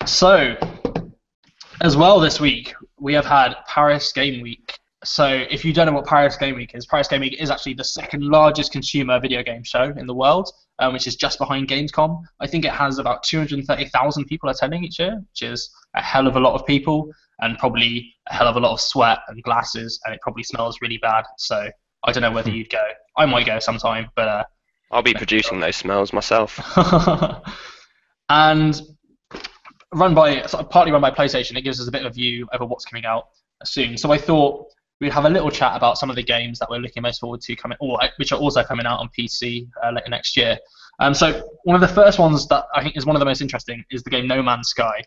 So, as well this week, we have had Paris Game Week. So, if you don't know what Paris Game Week is actually the second largest consumer video game show in the world, which is just behind Gamescom. I think it has about 230,000 people attending each year, which is a hell of a lot of people, and probably a hell of a lot of sweat and glasses, and it probably smells really bad. So, I don't know whether you'd go. I might go sometime, but I'll be producing those smells myself. And partly run by PlayStation, it gives us a bit of a view over what's coming out soon. So I thought we'd have a little chat about some of the games that we're looking most forward to which are also coming out on PC later next year. So one of the first ones that I think is one of the most interesting is the game No Man's Sky.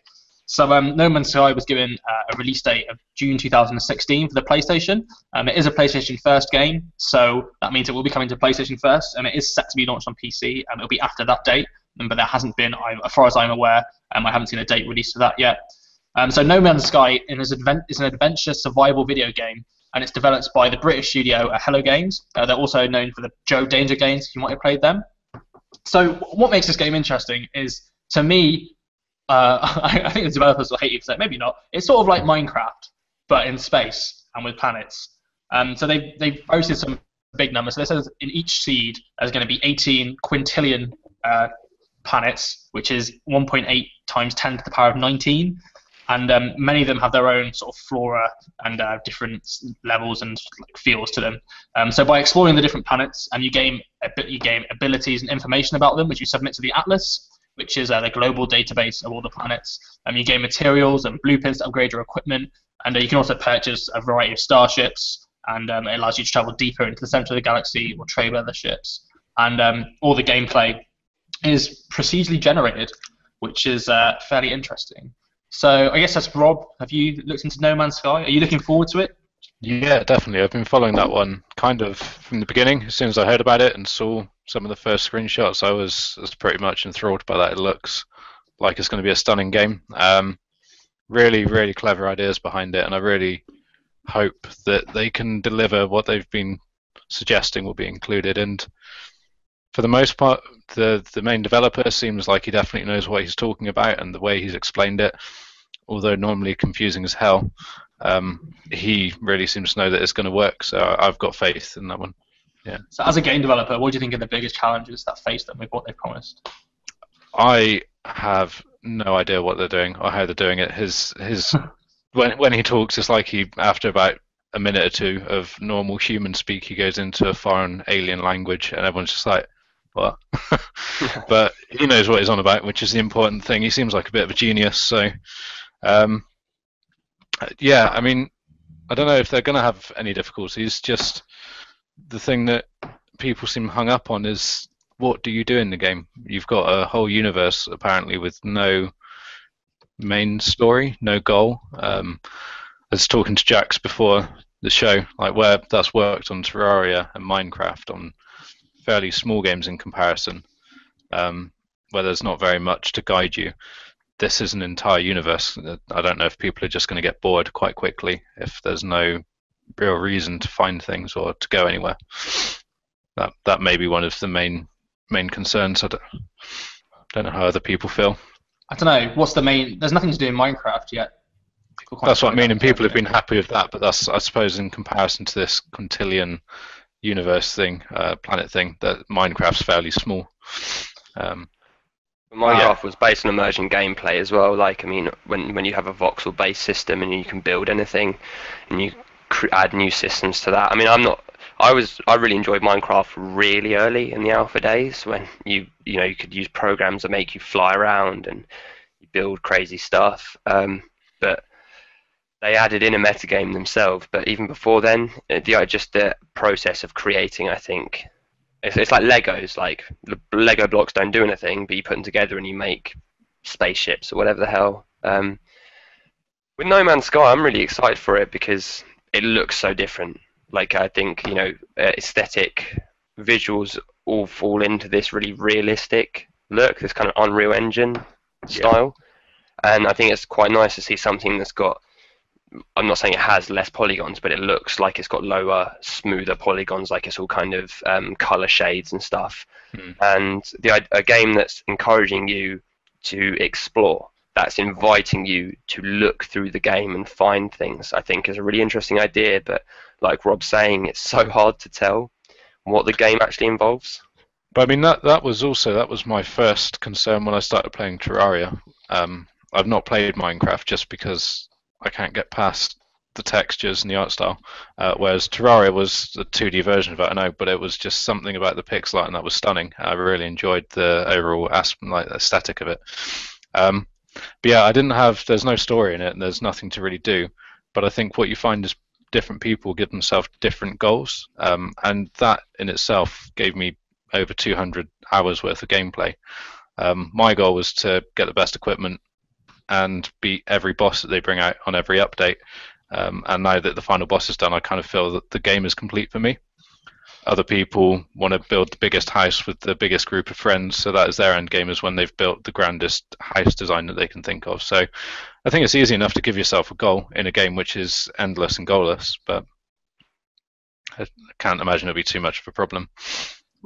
So No Man's Sky was given a release date of June 2016 for the PlayStation. It is a PlayStation first game, so that means it will be coming to PlayStation first, and it is set to be launched on PC, and it'll be after that date. But there hasn't been, as far as I'm aware, I haven't seen a date release for that yet. So No Man's Sky is an adventure survival video game, and it's developed by the British studio Hello Games. They're also known for the Joe Danger games, if you might have played them. So what makes this game interesting is, to me, I think the developers will hate you for that, maybe not. It's sort of like Minecraft, but in space and with planets. So they've posted some big numbers. So they said in each seed there's going to be 18 quintillion planets, which is 1.8 times 10 to the power of 19. And many of them have their own sort of flora and different levels and feels to them. So by exploring the different planets, you gain abilities and information about them, which you submit to the Atlas, which is the global database of all the planets. You gain materials and blueprints to upgrade your equipment, and you can also purchase a variety of starships, and it allows you to travel deeper into the center of the galaxy or trade other ships. And all the gameplay is procedurally generated, which is fairly interesting. So I guess that's Rob. Have you looked into No Man's Sky? Are you looking forward to it? Yeah, definitely. I've been following that one kind of from the beginning. As soon as I heard about it and saw some of the first screenshots, I was pretty much enthralled by that. It looks like it's going to be a stunning game. Really, really clever ideas behind it, and I really hope that they can deliver what they've been suggesting will be included. And for the most part, the main developer seems like he definitely knows what he's talking about, and the way he's explained it, although normally confusing as hell, he really seems to know that it's going to work. So I've got faith in that one. Yeah. So as a game developer, what do you think are the biggest challenges that face them with what they've promised? I have no idea what they're doing or how they're doing it. When he talks, it's like after about a minute or two of normal human speak, he goes into a foreign alien language, and everyone's just like, what? But he knows what he's on about, which is the important thing. He seems like a bit of a genius. So, yeah, I mean, I don't know if they're going to have any difficulties. Just the thing that people seem hung up on is, what do you do in the game? You've got a whole universe, apparently, with no main story, no goal. I was talking to Jax before the show, like where that's worked on Terraria and Minecraft, on fairly small games in comparison, where there's not very much to guide you. This is an entire universe. I don't know if people are just going to get bored quite quickly if there's no real reason to find things or to go anywhere. That may be one of the main concerns. I don't know how other people feel. I don't know. What's the main? There's nothing to do in Minecraft yet. That's what I mean, and people have been happy with that. But that's, I suppose, in comparison to this quintillion universe thing, planet thing, that Minecraft's fairly small. Minecraft was based on emergent gameplay as well. Like, I mean, when you have a voxel-based system and you can build anything, and you add new systems to that. I mean, I really enjoyed Minecraft really early in the alpha days, when you could use programs that make you fly around and you build crazy stuff. But they added in a metagame themselves. But even before then, just the process of creating, I think, it's like Legos. Like, Lego blocks don't do anything, but you put them together and you make spaceships or whatever the hell. With No Man's Sky, I'm really excited for it because it looks so different. Like, I think, aesthetic, visuals all fall into this really realistic look, this kind of Unreal Engine style. And I think it's quite nice to see something that's got, I'm not saying it has less polygons, but it looks like it's got lower, smoother polygons, like it's all kind of color shades and stuff. And a game that's encouraging you to explore. that's inviting you to look through the game and find things, I think is a really interesting idea. But like Rob's saying, it's so hard to tell what the game actually involves. But I mean, that was my first concern when I started playing Terraria. I've not played Minecraft just because I can't get past the textures and the art style, whereas Terraria was the 2D version of it, I know, but it was just something about the pixel art, and that was stunning. I really enjoyed the overall aesthetic of it. But yeah, there's no story in it, and there's nothing to really do. But I think what you find is different people give themselves different goals, and that in itself gave me over 200 hours worth of gameplay. My goal was to get the best equipment and beat every boss that they bring out on every update. And now that the final boss is done, I kind of feel that the game is complete for me. Other people want to build the biggest house with the biggest group of friends, so that is their end game, is when they've built the grandest house design that they can think of. So I think it's easy enough to give yourself a goal in a game which is endless and goalless, but I can't imagine it'll be too much of a problem.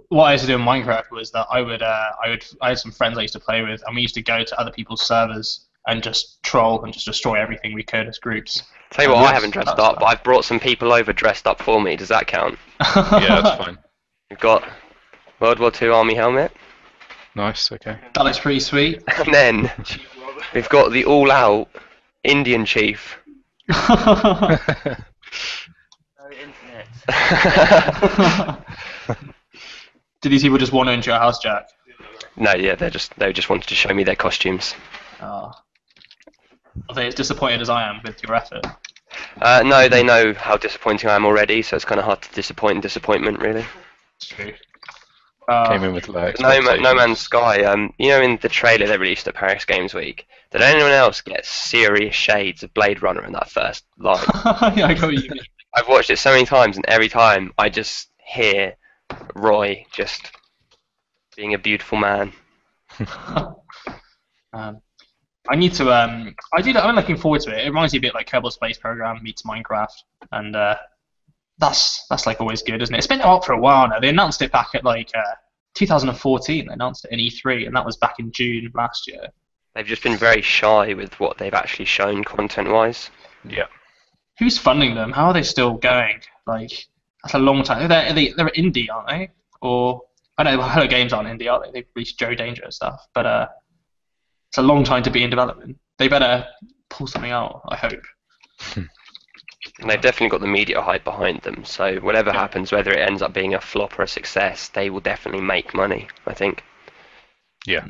What I used to do in Minecraft was that I had some friends I used to play with, and we used to go to other people's servers and just troll and just destroy everything we could as groups. Tell you what, I haven't dressed up, but I've brought some people over dressed up for me. Does that count? Yeah, that's fine. We've got World War II army helmet. Nice, okay. That looks pretty sweet. And then we've got the all-out Indian chief. No internet. Did these people just wander into your house, Jack? No, yeah, they just wanted to show me their costumes. Oh. Are they as disappointed as I am with your effort? No, they know how disappointing I am already, so it's kind of hard to disappoint in disappointment, really. It's true. Came in with low No Man's Sky, you know, in the trailer they released at Paris Games Week, did anyone else get serious shades of Blade Runner in that first line? Yeah, I got what you mean. I've watched it so many times, and every time I just hear Roy just being a beautiful man. I need to. I'm looking forward to it. It reminds me a bit like Kerbal Space Program meets Minecraft, and that's like always good, isn't it? It's been out for a while now. They announced it back at like 2014. They announced it in E3, and that was back in June last year. They've just been very shy with what they've actually shown content-wise. Yeah. Who's funding them? How are they still going? Like, that's a long time. They're indie, aren't they? Or I know Hello Games aren't indie, are they? They've released Joe Danger and stuff, but it's a long time to be in development. They better pull something out, I hope. And they've definitely got the media hype behind them, so whatever happens, whether it ends up being a flop or a success, they will definitely make money, I think. Yeah.